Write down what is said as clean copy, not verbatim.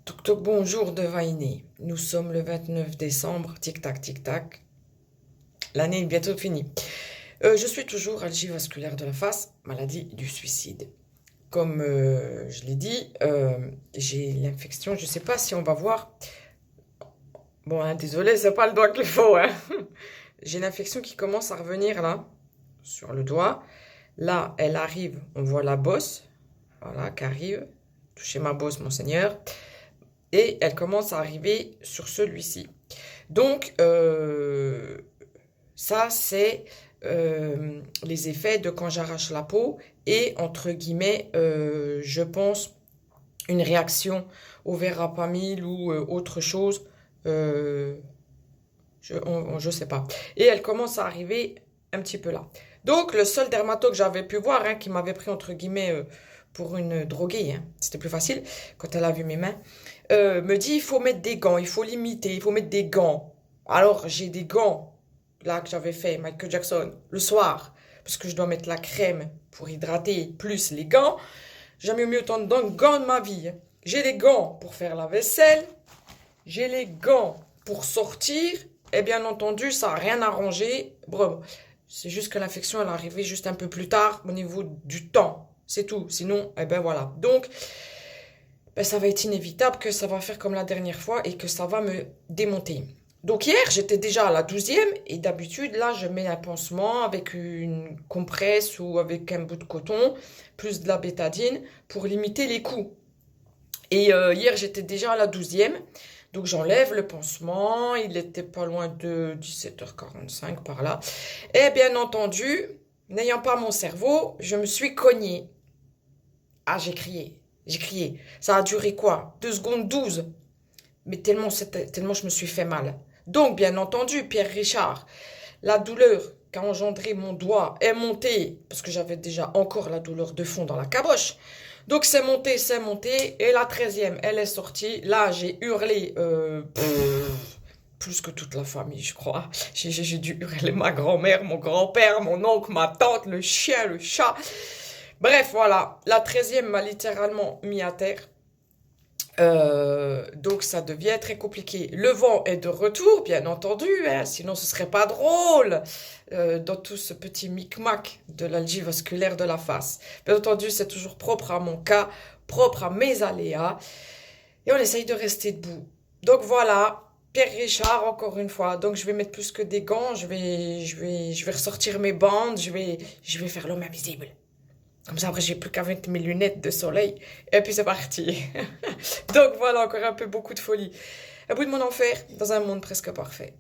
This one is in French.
Toc toc, bonjour de Vainé. Nous sommes le 29 décembre, tic-tac, tic-tac. L'année est bientôt finie. Je suis toujours algie vasculaire de la face, maladie du suicide. Comme je l'ai dit, j'ai l'infection, je ne sais pas si on va voir. Bon, hein, désolé, c'est pas le doigt qu'il faut. Hein. J'ai l'infection qui commence à revenir là, sur le doigt. Là, elle arrive, on voit la bosse, voilà, qui arrive. Touchez ma bosse, monseigneur. Et elle commence à arriver sur celui-ci. Donc, ça, c'est les effets de quand j'arrache la peau et, entre guillemets, je pense, une réaction au verapamil ou autre chose. Je sais pas. Et elle commence à arriver un petit peu là. Donc, le seul dermato que j'avais pu voir, hein, qui m'avait pris, entre guillemets, pour une droguée, hein, c'était plus facile quand elle a vu mes mains, me dit il faut mettre des gants, il faut limiter, il faut mettre des gants. Alors, j'ai des gants, là, que j'avais fait, Michael Jackson, le soir, parce que je dois mettre la crème pour hydrater, plus les gants. J'ai jamais mis autant de gants de ma vie. J'ai les gants pour faire la vaisselle, j'ai les gants pour sortir, et bien entendu, ça n'a rien arrangé. Bref, c'est juste que l'infection, elle est arrivée juste un peu plus tard au niveau du temps. C'est tout. Sinon, eh ben voilà. Donc, ben, ça va être inévitable que ça va faire comme la dernière fois et que ça va me démonter. Donc hier, j'étais déjà à la 12e et d'habitude, là, je mets un pansement avec une compresse ou avec un bout de coton, plus de la bétadine pour limiter les coups. Et hier, j'étais déjà à la 12e. Donc j'enlève le pansement, il était pas loin de 17h45 par là. Et bien entendu, n'ayant pas mon cerveau, je me suis cognée. Ah, j'ai crié. Ça a duré quoi? 2 secondes 12. Mais tellement je me suis fait mal. Donc, bien entendu, Pierre Richard, la douleur qu'a engendré mon doigt est montée, parce que j'avais déjà encore la douleur de fond dans la caboche. Donc, c'est monté, et la 13e, elle est sortie. Là, j'ai hurlé, plus que toute la famille, je crois. J'ai dû hurler ma grand-mère, mon grand-père, mon oncle, ma tante, le chien, le chat. Bref, voilà, la 13e m'a littéralement mis à terre. Donc ça devient très compliqué. Le vent est de retour, bien entendu, hein, sinon ce serait pas drôle dans tout ce petit micmac de l'algie vasculaire de la face. Bien entendu, c'est toujours propre à mon cas, propre à mes aléas, et on essaye de rester debout. Donc voilà, Pierre Richard, encore une fois. Donc je vais mettre plus que des gants, je vais ressortir mes bandes, je vais faire l'homme invisible. Comme ça, après, j'ai plus qu'à mettre mes lunettes de soleil. Et puis, c'est parti. Donc, voilà, encore un peu beaucoup de folie. Un bout de mon enfer dans un monde presque parfait.